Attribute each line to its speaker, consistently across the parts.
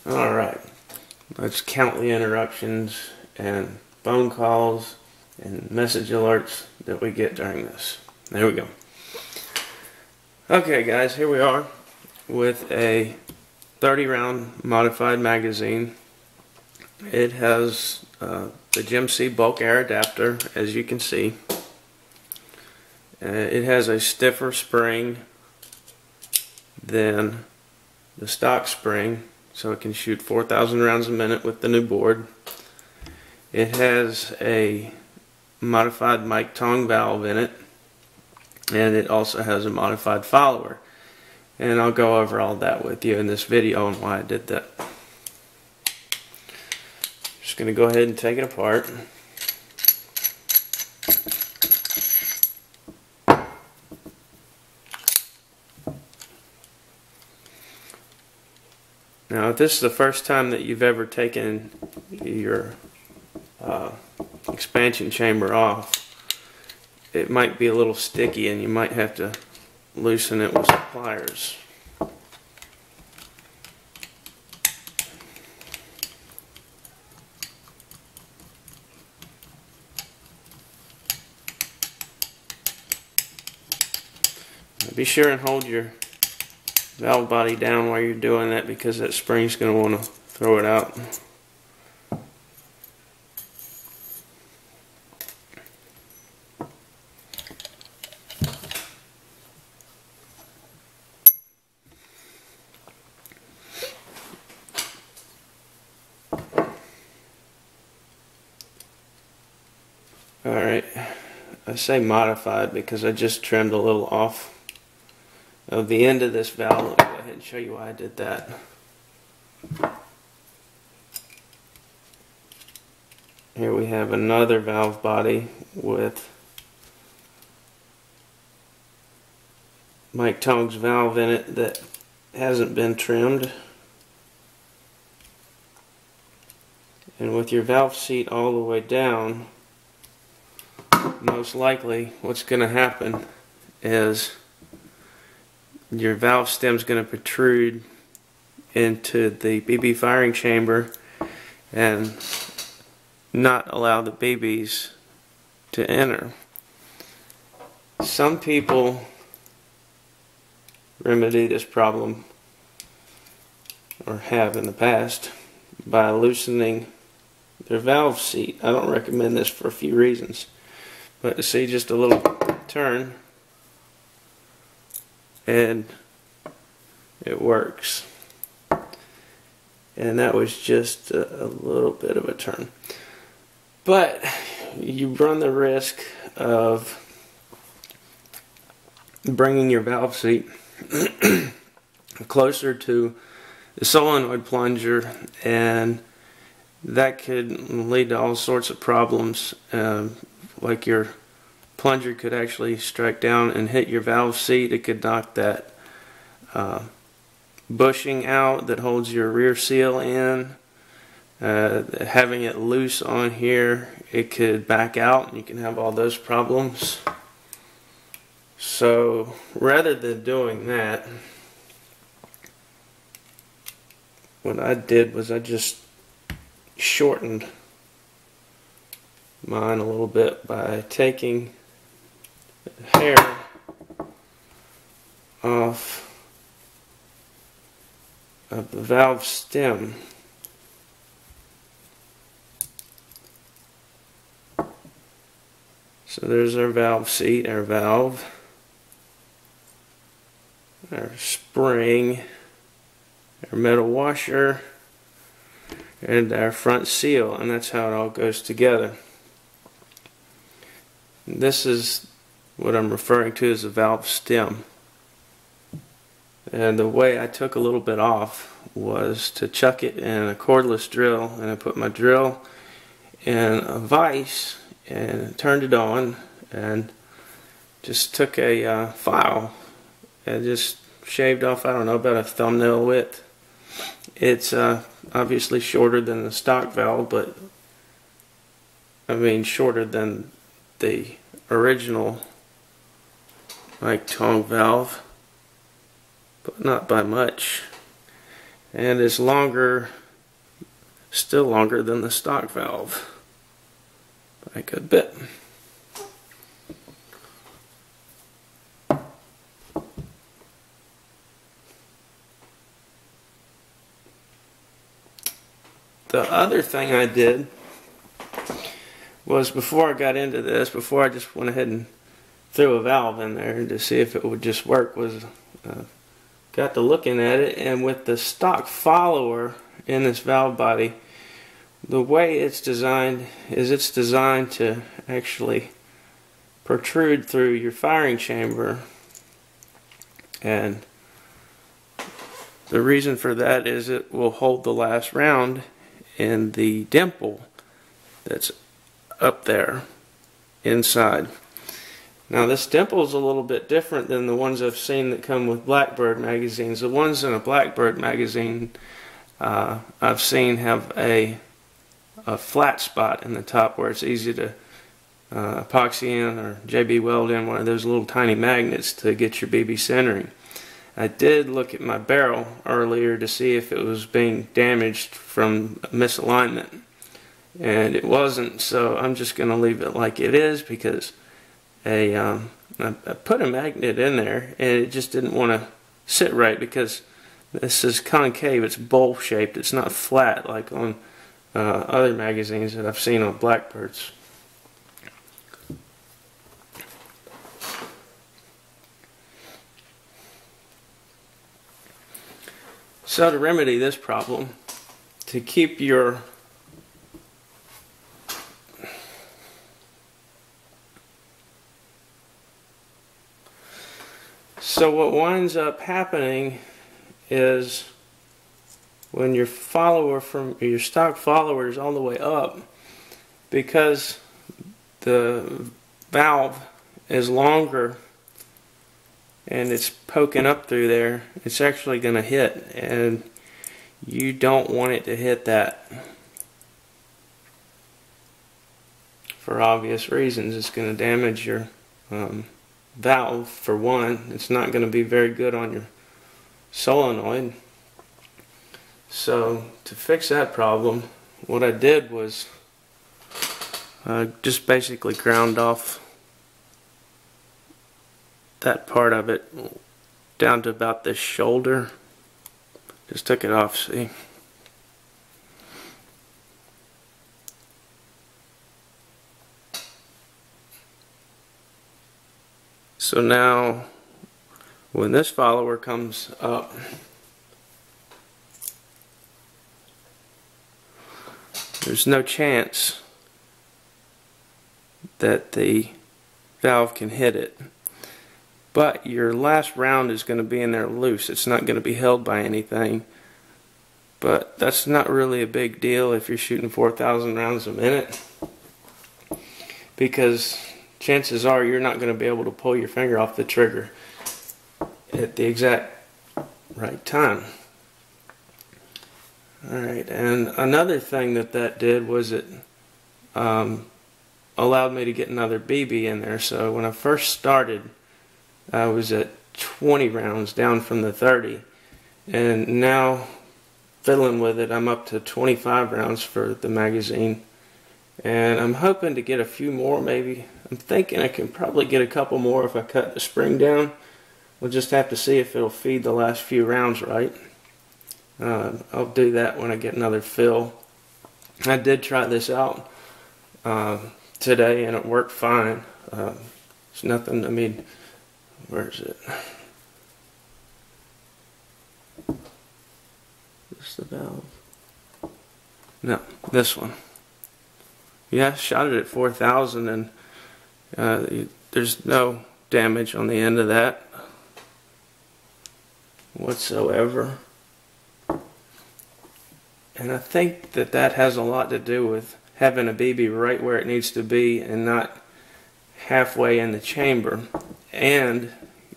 Speaker 1: Alright, let's count the interruptions and phone calls and message alerts that we get during this. There we go. Okay guys, here we are with a 30 round modified magazine. It has the GMC bulk air adapter, as you can see. It has a stiffer spring than the stock spring, so it can shoot 4,000 rounds a minute with the new board. It has a modified mic Tong valve in it, and it also has a modified follower. And I'll go over all that with you in this video and why I did that. Just going to go ahead and take it apart. Now, if this is the first time that you've ever taken your expansion chamber off, it might be a little sticky and you might have to loosen it with some pliers. Be sure and hold your valve body down while you're doing that, because that spring's going to want to throw it out. Alright, I say modified because I just trimmed a little off of the end of this valve. Let me go ahead and show you why I did that. Here we have another valve body with Mike Tong's valve in it that hasn't been trimmed. And with your valve seat all the way down, most likely what's going to happen is your valve stem is going to protrude into the BB firing chamber and not allow the BBs to enter. Some people remedy this problem, or have in the past, by loosening their valve seat. I don't recommend this for a few reasons, but to see, just a little turn and it works. And that was just a little bit of a turn. But you run the risk of bringing your valve seat closer to the solenoid plunger, and that could lead to all sorts of problems. Like your plunger could actually strike down and hit your valve seat. It could knock that bushing out that holds your rear seal in. Having it loose on here, it could back out and you can have all those problems. So rather than doing that, what I did was I just shortened mine a little bit by taking the hair off of the valve stem. So there's our valve seat, our valve, our spring, our metal washer, and our front seal, and that's how it all goes together. This is what I'm referring to as a valve stem. And the way I took a little bit off was to chuck it in a cordless drill, and I put my drill in a vise and turned it on and just took a file and just shaved off, I don't know, about a thumbnail width. It's obviously shorter than the stock valve, but I mean shorter than the original Mike Tong valve, but not by much. and it's longer, still longer than the stock valve by a good bit. The other thing I did was, before I got into this, before I just went ahead and threw a valve in there to see if it would just work, was got to looking at it, and with the stock follower in this valve body, the way it's designed is it's designed to actually protrude through your firing chamber, and the reason for that is it will hold the last round in the dimple that's up there inside. Now this dimple is a little bit different than the ones I've seen that come with Blackbird magazines. The ones in a Blackbird magazine I've seen have a flat spot in the top where it's easy to epoxy in or JB weld in one of those little tiny magnets to get your BB centering. I did look at my barrel earlier to see if it was being damaged from misalignment, and it wasn't, so I'm just going to leave it like it is, because I put a magnet in there and it just didn't want to sit right, because this is concave, it's bowl shaped, it's not flat like on other magazines that I've seen on Blackbirds. So to remedy this problem, to keep your so what winds up happening is, when your follower from your stock follower is all the way up, because the valve is longer and it's poking up through there, it's actually going to hit, and you don't want it to hit that for obvious reasons. It's going to damage your valve, for one. It's not going to be very good on your solenoid. So to fix that problem, what I did was just basically ground off that part of it down to about this shoulder. Just took it off, see? So now when this follower comes up, there's no chance that the valve can hit it. But your last round is going to be in there loose. It's not going to be held by anything. But that's not really a big deal if you're shooting 4,000 rounds a minute, because chances are you're not going to be able to pull your finger off the trigger at the exact right time. Alright, and another thing that did was it allowed me to get another BB in there. So when I first started, I was at 20 rounds, down from the 30, and now fiddling with it, I'm up to 25 rounds for the magazine, and I'm hoping to get a few more. Maybe I'm thinking I can probably get a couple more if I cut the spring down. We'll just have to see if it'll feed the last few rounds right. I'll do that when I get another fill. I did try this out today and it worked fine. It's nothing, I mean, where is it? Is this the valve? No, this one. Yeah, shot it at 4,000 and there's no damage on the end of that whatsoever. And I think that has a lot to do with having a BB right where it needs to be and not halfway in the chamber. And,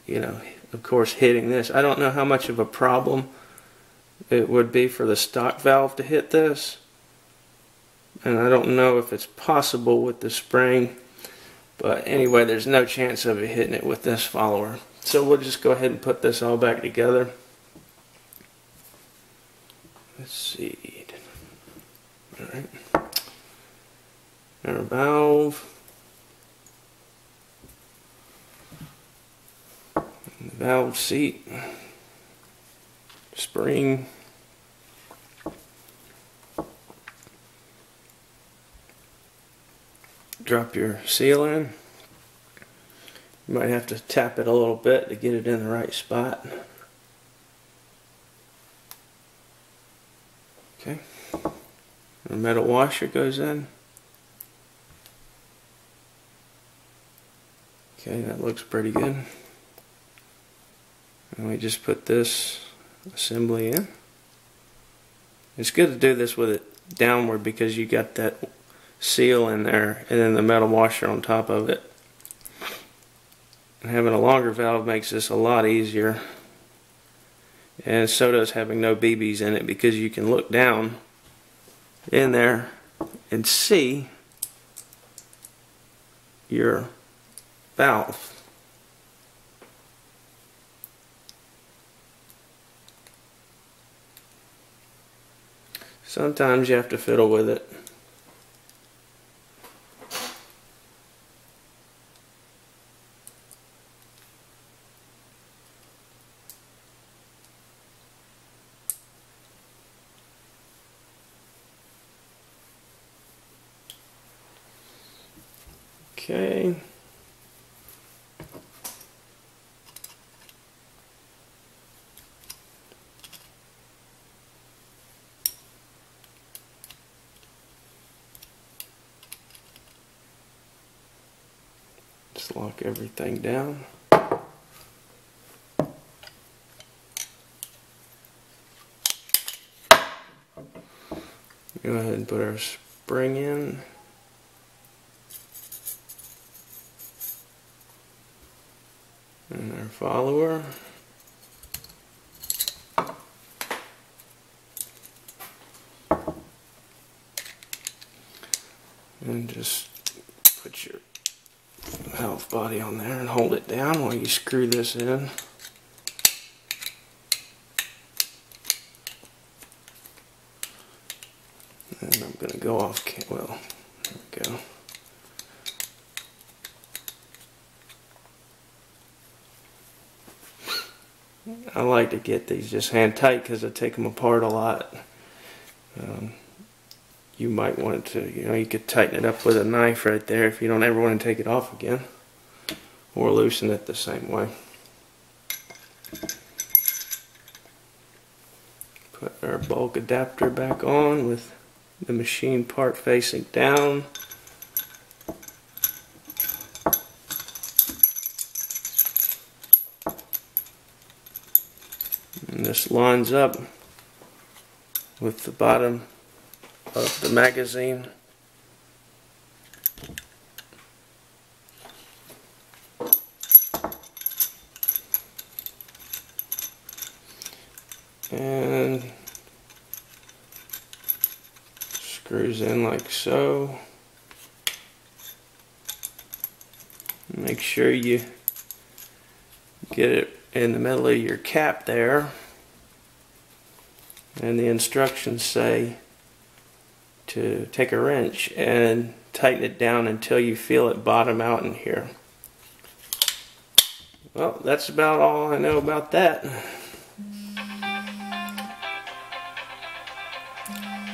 Speaker 1: you know, of course hitting this. I don't know how much of a problem it would be for the stock valve to hit this. And I don't know if it's possible with the spring. But anyway, there's no chance of it hitting it with this follower. So we'll just go ahead and put this all back together. Let's see. Alright. Our valve. And the valve seat. Spring. Drop your seal in. You might have to tap it a little bit to get it in the right spot. Okay. The metal washer goes in. Okay, that looks pretty good. And we just put this assembly in. It's good to do this with it downward because you got that seal in there and then the metal washer on top of it. And having a longer valve makes this a lot easier. And so does having no BBs in it, because you can look down in there and see your valve. Sometimes you have to fiddle with it. Okay. Just lock everything down. Go ahead and put our spring in. And our follower. And just put your valve body on there and hold it down while you screw this in. And I'm going to go off, well, there we go. I like to get these just hand tight because I take them apart a lot. You might want to, you could tighten it up with a knife right there if you don't ever want to take it off again. Or loosen it the same way. Put our bulk adapter back on with the machine part facing down. And this lines up with the bottom of the magazine. And screws in like so. Make sure you get it in the middle of your cap there. And the instructions say to take a wrench and tighten it down until you feel it bottom out in here. Well, that's about all I know about that.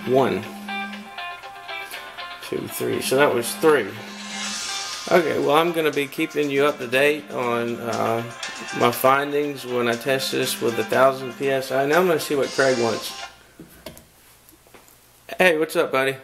Speaker 1: 1, 2, 3. So that was 3. Okay, well, I'm going to be keeping you up to date on my findings when I test this with 1,000 PSI. Now I'm going to see what Craig wants. Hey, what's up, buddy?